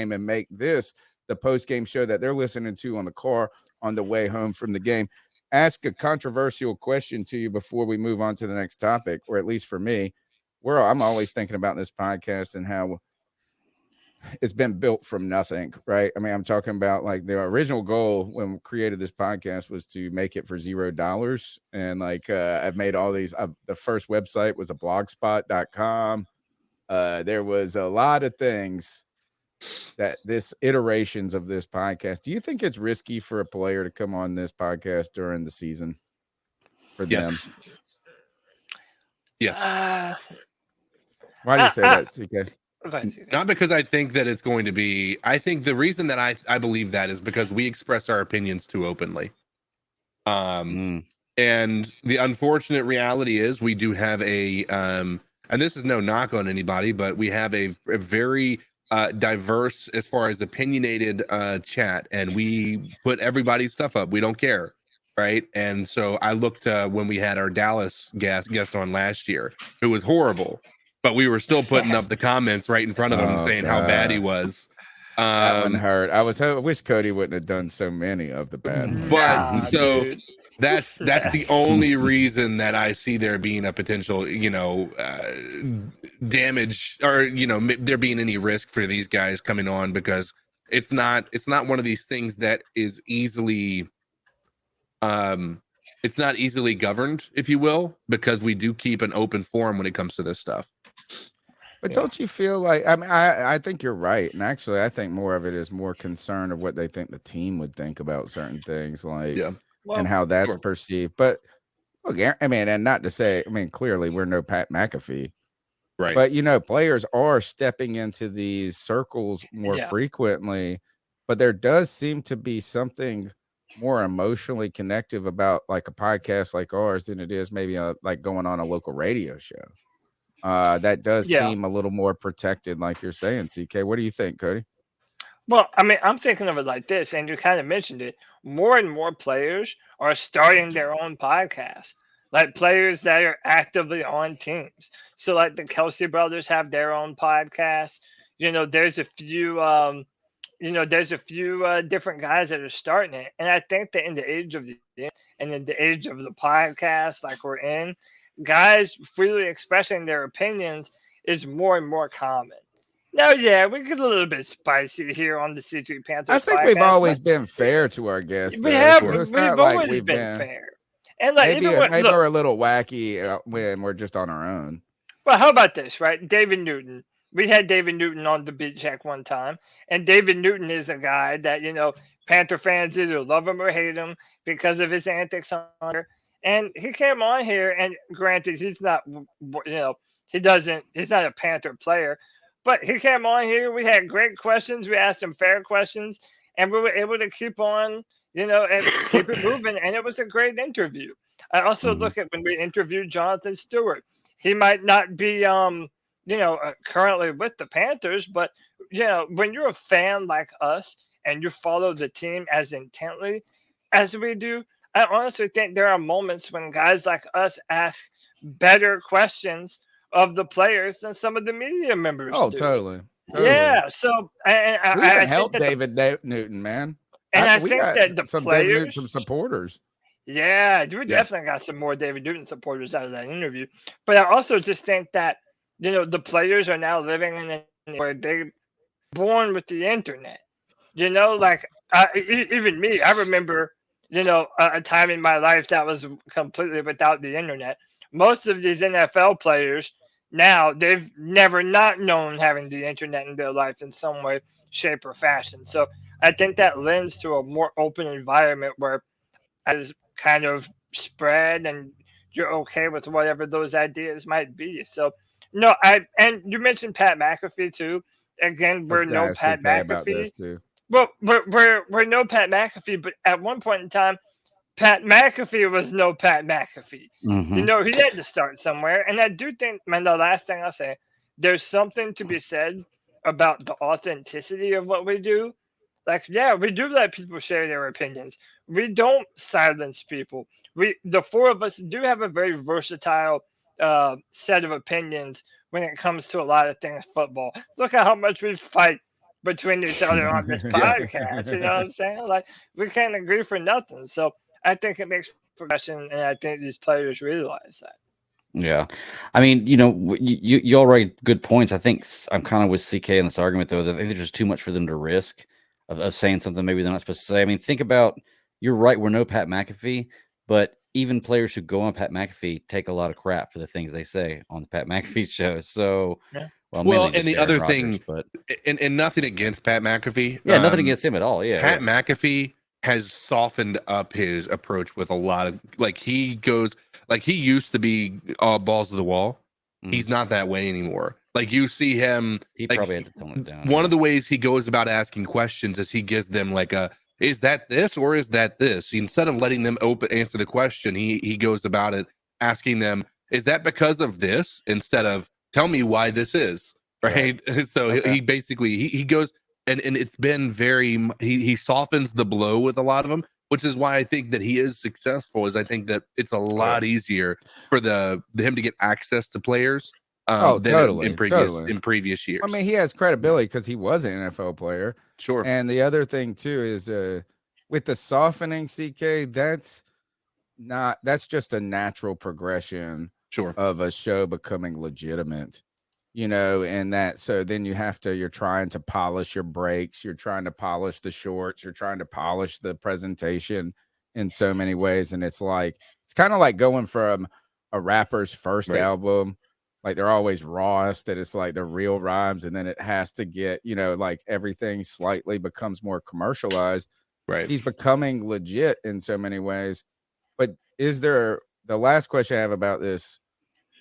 and make this the post-game show that they're listening to on the car on the way home from the game. Ask a controversial question to you before we move on to the next topic, or at least for me, I'm always thinking about this podcast and how it's been built from nothing, right? I mean, I'm talking about like the original goal when we created this podcast was to make it for $0. And like, I've made all these, the first website was a blogspot.com. There was a lot of things that this iterations of this podcast. Do you think it's risky for a player to come on this podcast during the season for them? Yes. Why do you say that, CK? Not because I think that it's going to be. I think the reason that I believe that is because we express our opinions too openly. And the unfortunate reality is we do have a and this is no knock on anybody, but we have a very diverse as far as opinionated chat, and we put everybody's stuff up. We don't care, right? And so I looked when we had our Dallas guest on last year, who was horrible. But we were still putting up the comments right in front of him saying how bad he was. That one hurt. I wish Cody wouldn't have done so many of the bad ones. But that's the only reason that I see there being a potential, damage or, there being any risk for these guys coming on, because it's not one of these things that is easily it's not easily governed, if you will, because we do keep an open forum when it comes to this stuff. But don't you feel like, I mean, I think you're right. And actually, I think more of it is more concern of what they think the team would think about certain things, like, and how that's perceived. But look, I mean, and not to say, I mean, clearly we're no Pat McAfee. Right. But, players are stepping into these circles more frequently. But there does seem to be something more emotionally connective about like a podcast like ours than it is maybe like going on a local radio show. That does seem a little more protected, like you're saying, CK. What do you think, Cody? Well, I mean, I'm thinking of it like this, and you kind of mentioned it. More and more players are starting their own podcasts, like players that are actively on teams. So, like the Kelsey brothers have their own podcast. There's a few, different guys that are starting it, and I think that in the age of the podcast, like we're in, guys freely expressing their opinions is more and more common. Now, we get a little bit spicy here on the C3 Panthers. I think we've always been fair to our guests. We have. We've always been fair. And like, maybe we're a little wacky when we're just on our own. Well, how about this, right? David Newton. We had David Newton on the beat check one time, and David Newton is a guy that Panther fans either love him or hate him because of his antics on here. And he came on here, and granted, he's not, he's not a Panther player, but he came on here. We had great questions. We asked him fair questions, and we were able to keep on, and keep it moving. And it was a great interview. I also look at when we interviewed Jonathan Stewart. He might not be, currently with the Panthers, but, when you're a fan like us and you follow the team as intently as we do, I honestly think there are moments when guys like us ask better questions of the players than some of the media members do. Totally. Yeah, so I help David Newton, man. And I think that the some players, David Newton, some supporters. Yeah, we definitely got some more David Newton supporters out of that interview. But I also just think that the players are now living in where they're born with the internet. Like even me, I remember. A time in my life that was completely without the internet. Most of these NFL players now, they've never not known having the internet in their life in some way, shape, or fashion. So I think that lends to a more open environment where as kind of spread and you're okay with whatever those ideas might be. So and you mentioned Pat McAfee too. Again, we're no Pat McAfee. Well, we're no Pat McAfee, but at one point in time, Pat McAfee was no Pat McAfee. Mm-hmm. He had to start somewhere. And I do think, man, the last thing I'll say, there's something to be said about the authenticity of what we do. Like, we do let people share their opinions. We don't silence people. The four of us do have a very versatile set of opinions when it comes to a lot of things football. Look at how much we fight between each other on this podcast. You know what I'm saying? Like, we can't agree for nothing. So I think it makes for progression, and I think these players realize that. Yeah, I mean, you all write good points. I think I'm kind of with CK in this argument, though, that I think there's just too much for them to risk of saying something maybe they're not supposed to say. I mean, think about, you're right, we're no Pat McAfee, but even players who go on Pat McAfee take a lot of crap for the things they say on the Pat McAfee show. So, Yeah. well, and the other thing, but and nothing against Pat McAfee. Yeah, nothing against him at all. Yeah, Pat McAfee has softened up his approach with a lot of, like, he used to be balls to the wall. He's not that way anymore. Like, you see him, he like, probably had to tone it down. One of the ways he goes about asking questions is he gives them like is that this or is that this? Instead of letting them answer the question, he goes about it asking them, is that because of this? Instead of, tell me why this is, right? So he basically he goes, and it's been very, he softens the blow with a lot of them, which is why I think that he is successful. Is I think that it's a lot easier for him to get access to players. Totally. In previous years. I mean, he has credibility because he was an NFL player. Sure. And the other thing too is with the softening, CK, that's just a natural progression of a show becoming legitimate. And that, so then you're trying to polish your breaks, you're trying to polish the shorts, you're trying to polish the presentation in so many ways. And it's kind of like going from a rapper's first album, like they're always rawest, that it's like the real rhymes, and then it has to get, like everything slightly becomes more commercialized. Right. He's becoming legit in so many ways. But the last question I have about this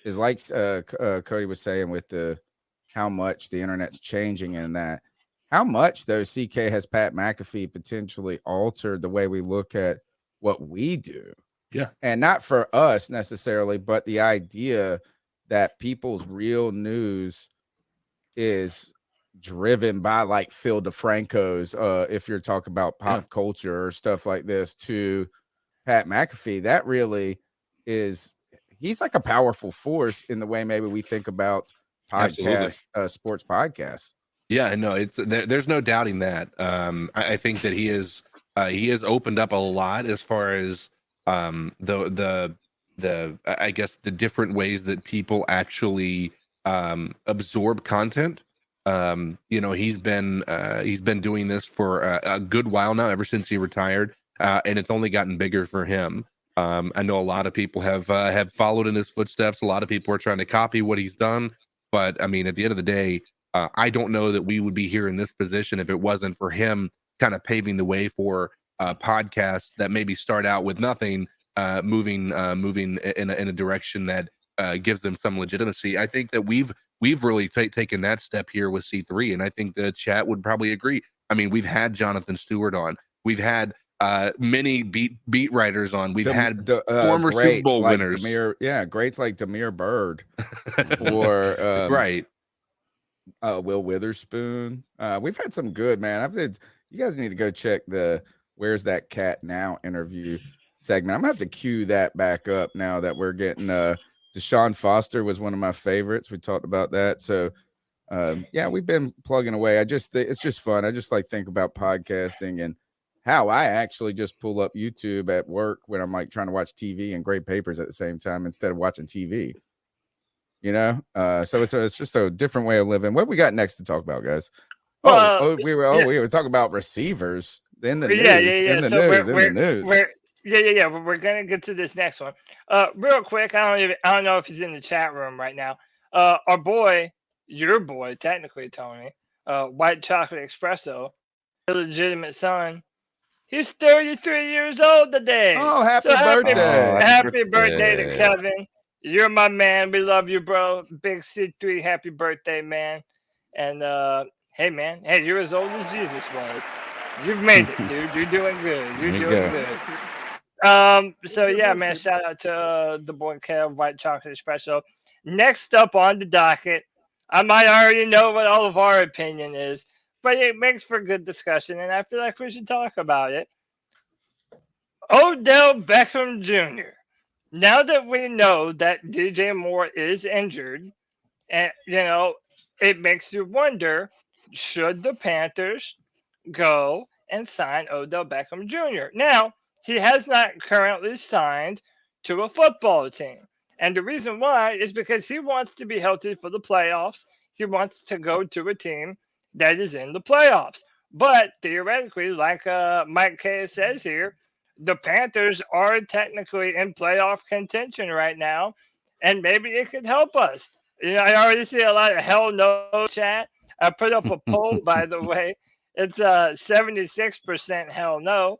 is, like Cody was saying, with how much the internet's changing, and that how much though CK has Pat McAfee potentially altered the way we look at what we do. Yeah. And not for us necessarily, but the idea that people's real news is driven by like Phil DeFranco's, if you're talking about pop culture or stuff like this, to Pat McAfee, that really is, he's like a powerful force in the way maybe we think about podcasts, sports podcasts. Yeah, no, there's no doubting that. I think that he has opened up a lot as far as I guess the different ways that people actually absorb content. He's been doing this for a good while now, ever since he retired, and it's only gotten bigger for him. I know a lot of people have followed in his footsteps. A lot of people are trying to copy what he's done, but I mean, at the end of the day, I don't know that we would be here in this position if it wasn't for him kind of paving the way for podcasts that maybe start out with nothing, moving in a direction that gives them some legitimacy. I think that we've really taken that step here with C3, and I think the chat would probably agree. I mean, we've had Jonathan Stewart on, we've had many beat writers on, we've had former Super Bowl winners, greats like Demir Bird or right. Will Witherspoon. We've had some good, man. You guys need to go check the Where's That Cat Now interview segment. I'm gonna have to cue that back up now that we're getting Deshaun Foster was one of my favorites. We talked about that. So we've been plugging away. It's just fun. I just like think about podcasting and how I actually just pull up YouTube at work when I'm like trying to watch TV and grade papers at the same time instead of watching TV. So it's just a different way of living. What we got next to talk about, guys? We were talking about receivers in the news. In the news. We're gonna get to this next one. Real quick, I don't know if he's in the chat room right now. Our boy, your boy, technically, Tony, White Chocolate Espresso, illegitimate son. He's 33 years old today. Oh, happy birthday! Happy birthday to Kevin. You're my man. We love you, bro. Big C3, happy birthday, man. And hey, man. Hey, you're as old as Jesus was. You've made it, dude. You're doing good. You're doing good. So yeah, man. Shout out to the boy Kev, White Chocolate Espresso. Next up on the docket, I might already know what all of our opinion is, but it makes for good discussion, and I feel like we should talk about it. Odell Beckham Jr. Now that we know that DJ Moore is injured, and it makes you wonder, should the Panthers go and sign Odell Beckham Jr.? Now, he has not currently signed to a football team. And the reason why is because he wants to be healthy for the playoffs. He wants to go to a team that is in the playoffs. But theoretically, like Mike K says here, the Panthers are technically in playoff contention right now, and maybe it could help us. I already see a lot of hell no chat. I put up a poll, by the way. It's 76% hell no.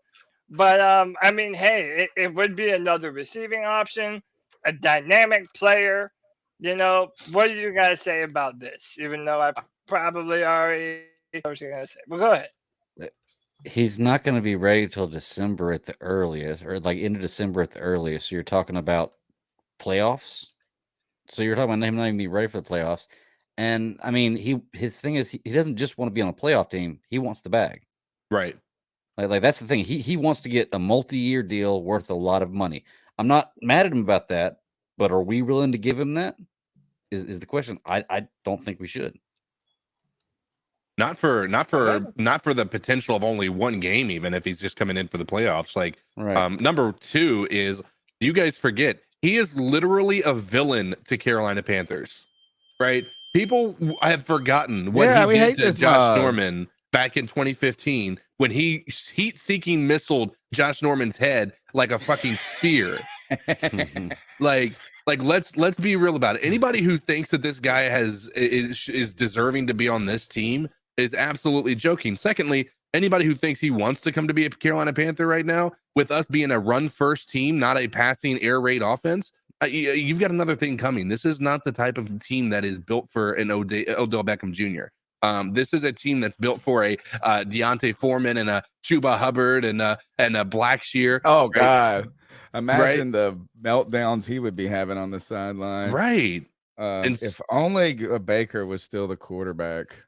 But I mean, hey, it would be another receiving option, a dynamic player. What do you guys say about this? Even though I probably already know what you're gonna say, but go ahead. He's not going to be ready till December at the earliest, or like into December at the earliest. So you're talking about playoffs. So you're talking about him not even being ready for the playoffs. And I mean, his thing is he doesn't just want to be on a playoff team. He wants the bag. Right. Like that's the thing. He wants to get a multi-year deal worth a lot of money. I'm not mad at him about that, but are we willing to give him that? Is the question. I don't think we should. Not for the potential of only one game, even if he's just coming in for the playoffs. Like, Right. Number two is, you guys forget, he is literally a villain to Carolina Panthers, right? People have forgotten what he did to Josh Norman back in 2015 when he heat-seeking missiled Josh Norman's head like a fucking spear. Like let's be real about it. Anybody who thinks that this guy is deserving to be on this team is absolutely joking. Secondly, anybody who thinks he wants to come to be a Carolina Panther right now, with us being a run-first team, not a passing air raid offense, you've got another thing coming. This is not the type of team that is built for an Odell Beckham Jr. This is a team that's built for a Deontay Foreman and a Chuba Hubbard and a Blackshear. Oh, right? God. Imagine the meltdowns he would be having on the sideline. Right. If only Baker was still the quarterback.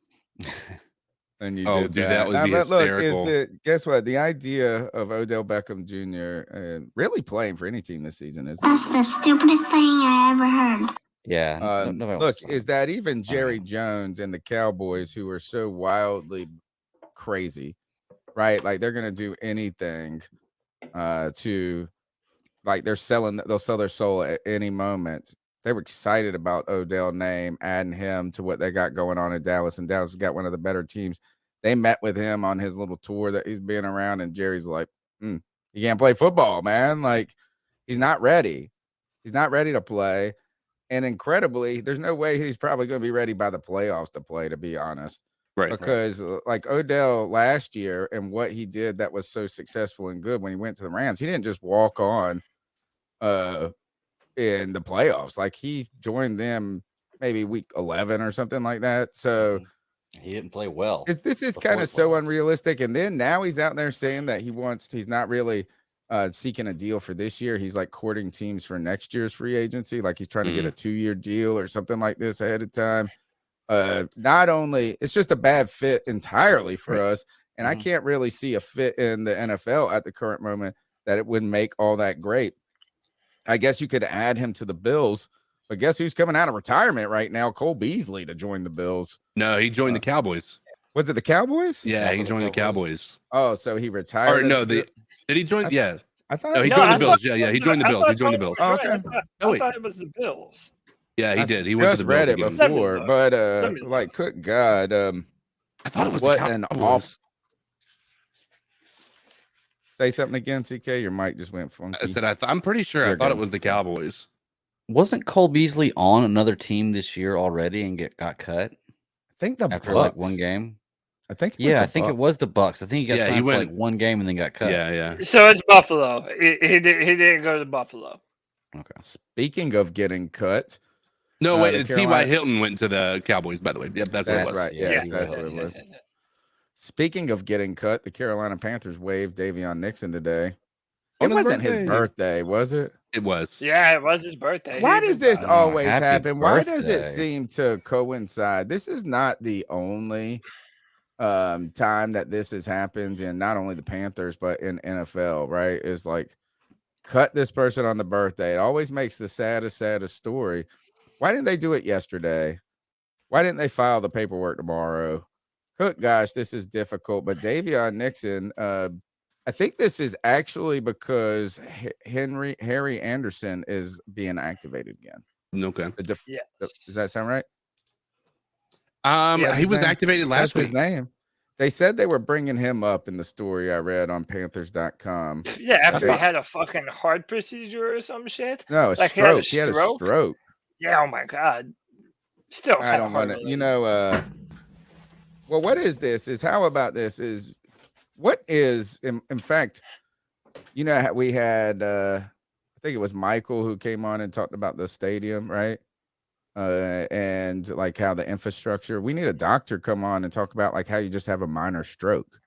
And you did that. That would be hysterical. Guess what? The idea of Odell Beckham Jr. Really playing for any team this season is that's the stupidest thing I ever heard. Yeah. Look, is that even Jerry Jones and the Cowboys, who are so wildly crazy, right? Like they're gonna do anything to, like they'll sell their soul at any moment. They were excited about Odell name, adding him to what they got going on in Dallas, and Dallas has got one of the better teams. They met with him on his little tour that he's been around, and Jerry's like, "You can't play football, man. Like, he's not ready. He's not ready to play." And incredibly, there's no way he's probably going to be ready by the playoffs to play, to be honest. Right. Because like Odell last year and what he did that was so successful and good when he went to the Rams, he didn't just walk on in the playoffs. Like he joined them maybe week 11 or something like that. So he didn't play well. This is kind of so unrealistic. And then now he's out there saying that he's not really seeking a deal for this year. He's like courting teams for next year's free agency. Like he's trying to get a 2-year deal or something like this ahead of time. Not only it's just a bad fit entirely for us. And I can't really see a fit in the NFL at the current moment that it would make all that great. I guess you could add him to the Bills, but guess who's coming out of retirement right now? Cole Beasley to join the Bills. No, he joined the Cowboys. Was it the Cowboys? Yeah, he joined the Cowboys. Oh, so he retired. Or no, did he join? Yeah. I thought he joined the Bills. Yeah, he joined the Bills. He joined the Bills. Oh, okay. I thought it was the Bills. Yeah, he did. He went to the Bills. Read it again. before, but like, good God, I thought it was what the an Cowboys. off. Say something again, CK. Your mic just went funky. I said I'm pretty sure. I thought it was the Cowboys. Wasn't Cole Beasley on another team this year already and got cut? I think after like one game. I think I think it was the Bucks. I think he got signed for like one game and then got cut. Yeah. So it's Buffalo. He didn't go to Buffalo. Okay. Speaking of getting cut. No, wait. T.Y. Hilton went to the Cowboys, by the way. Yep, that's what it was. Right. Yes, that's what it was. Speaking of getting cut, the Carolina Panthers waived Davion Nixon today. It wasn't his birthday, was it? It was. Yeah, it was his birthday. Why does this always happy happen? Why does it birthday. seem to coincide? This is not the only time that this has happened in not only the Panthers, but in NFL, right? It's like, cut this person on the birthday. It always makes the saddest story. Why didn't they do it yesterday? Why didn't they file the paperwork tomorrow? Cook, gosh, this is difficult. But Davion Nixon, I think this is actually because Harry Anderson is being activated again. Okay. Yes. Does that sound right? Yeah, He was name? activated last That's week. his name. They said they were bringing him up in the story I read on Panthers.com. Yeah, after Okay. he had a fucking heart procedure or some shit. No, a Like stroke. He had a stroke? stroke. Yeah, oh my god. Still I don't want to, well, what is this? How about this? What is, in fact, we had, I think it was Michael who came on and talked about the stadium, right? And like how the infrastructure, we need a doctor come on and talk about like how you just have a minor stroke.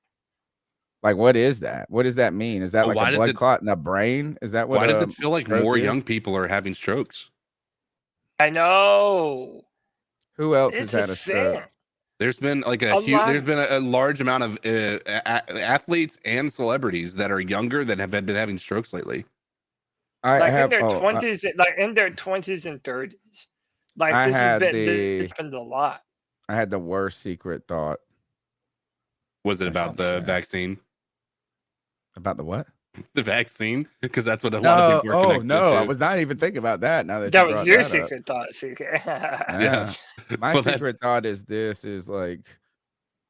Like, what is that? What does that mean? Is that like a blood clot in the brain? Is that what? Why does it feel like more young people are having strokes? I know. Who else has had a stroke? There's been like there's been a large amount of athletes and celebrities that are younger that have been having strokes lately. In their 20s, in their 20s and 30s. Like it's been a lot. I had the worst secret thought. Was it about the vaccine? About the what? The vaccine, because that's what a lot of people are connected to. I was not even thinking about that. Now that was your secret thought, CK. Yeah. My secret thought is like,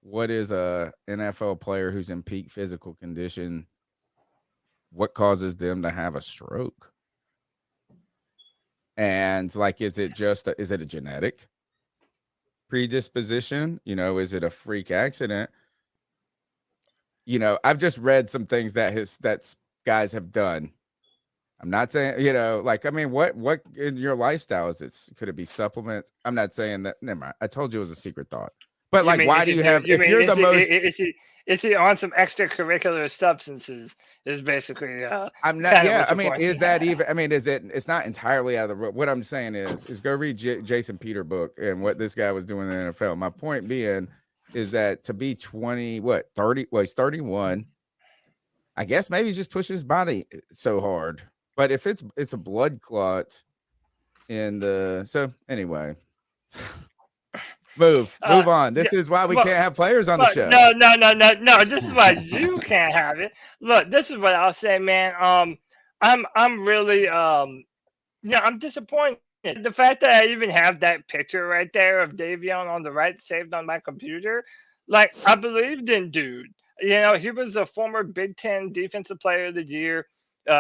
what is a NFL player who's in peak physical condition? What causes them to have a stroke? And like, is it a genetic predisposition? Is it a freak accident? I've just read some things that guys have done. I'm not saying, what in your lifestyle is it? Could it be supplements? I'm not saying that. Never mind. I told you it was a secret thought. But why do you have? Is he on some extracurricular substances? Is basically. I'm not. Yeah. Is that even? Is it? It's not entirely out of the. What I'm saying is go read Jason Peter book and what this guy was doing in the NFL. My point being is that to be 30. Well, he's 31. I guess maybe he's just pushing his body so hard. But if it's a blood clot so anyway. Move on. This is why we can't have players on the show. No. This is why you can't have it. Look, this is what I'll say, man. I'm really I'm disappointed. The fact that I even have that picture right there of Davion on the right saved on my computer, like I believed in dude. He was a former Big Ten Defensive Player of the Year.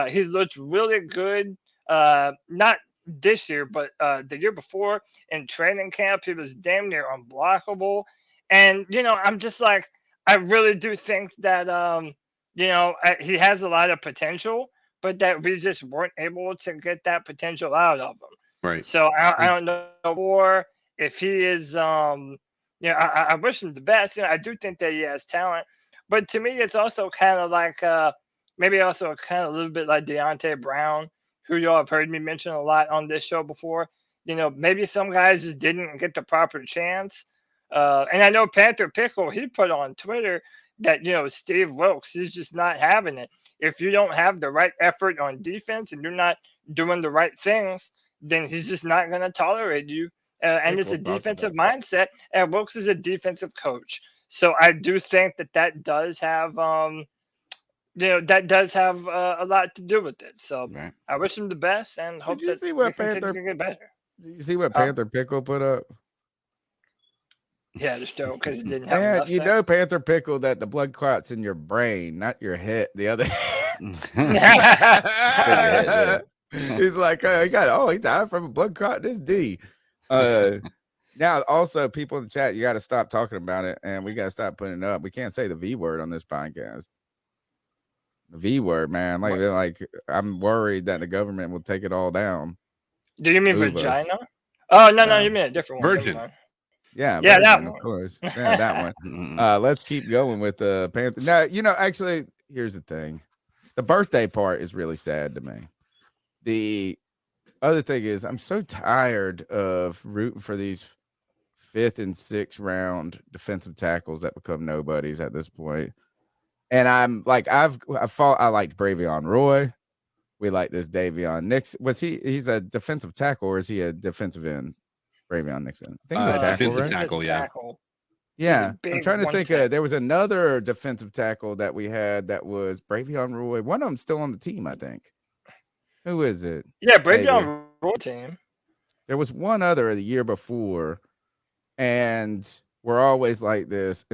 He looked really good. Not this year, but the year before in training camp, he was damn near unblockable. And I'm just like, I really do think that he has a lot of potential, but that we just weren't able to get that potential out of him. Right. So I don't know more if he is. I wish him the best. I do think that he has talent, but to me, it's also kind of like maybe also kind of a little bit like Deontay Brown, who y'all have heard me mention a lot on this show before. Maybe some guys just didn't get the proper chance. And I know Panther Pickle, he put on Twitter that, Steve Wilkes is just not having it. If you don't have the right effort on defense and you're not doing the right things, then he's just not going to tolerate you. And it's a defensive mindset, and Wilkes is a defensive coach. So I do think that does have a lot to do with it. So right. I wish him the best and hope that he can get better. Did you see what Panther Pickle put up? Yeah, the show because it didn't have enough. Panther Pickle, that the blood clot's in your brain, not your head. The other. He's like, he died from a blood clot. This D. Now, also, people in the chat, you got to stop talking about it, and we got to stop putting it up. We can't say the V word on this podcast. The V word, man. Like I'm worried that the government will take it all down. Do you mean vagina? Oh no, you mean a different one. Virgin. Yeah, virgin, that one, of course. Yeah, that one. Let's keep going with the Panther. Now, actually, here's the thing. The birthday part is really sad to me. The other thing is, I'm so tired of rooting for these 5th and 6th round defensive tackles that become nobodies at this point. And I'm like, I liked Bravion Roy. We like this Davion Nixon. He's a defensive tackle, or is he a defensive end? Bravion Nixon. I think he's a tackle, defensive right? tackle, yeah. Yeah, I'm big trying to think. 110. There was another defensive tackle that we had that was Bravion Roy. One of them still on the team, I think. Who is it? Yeah, Maybe. Bravion Roy team. There was one other the year before, and we're always like this. And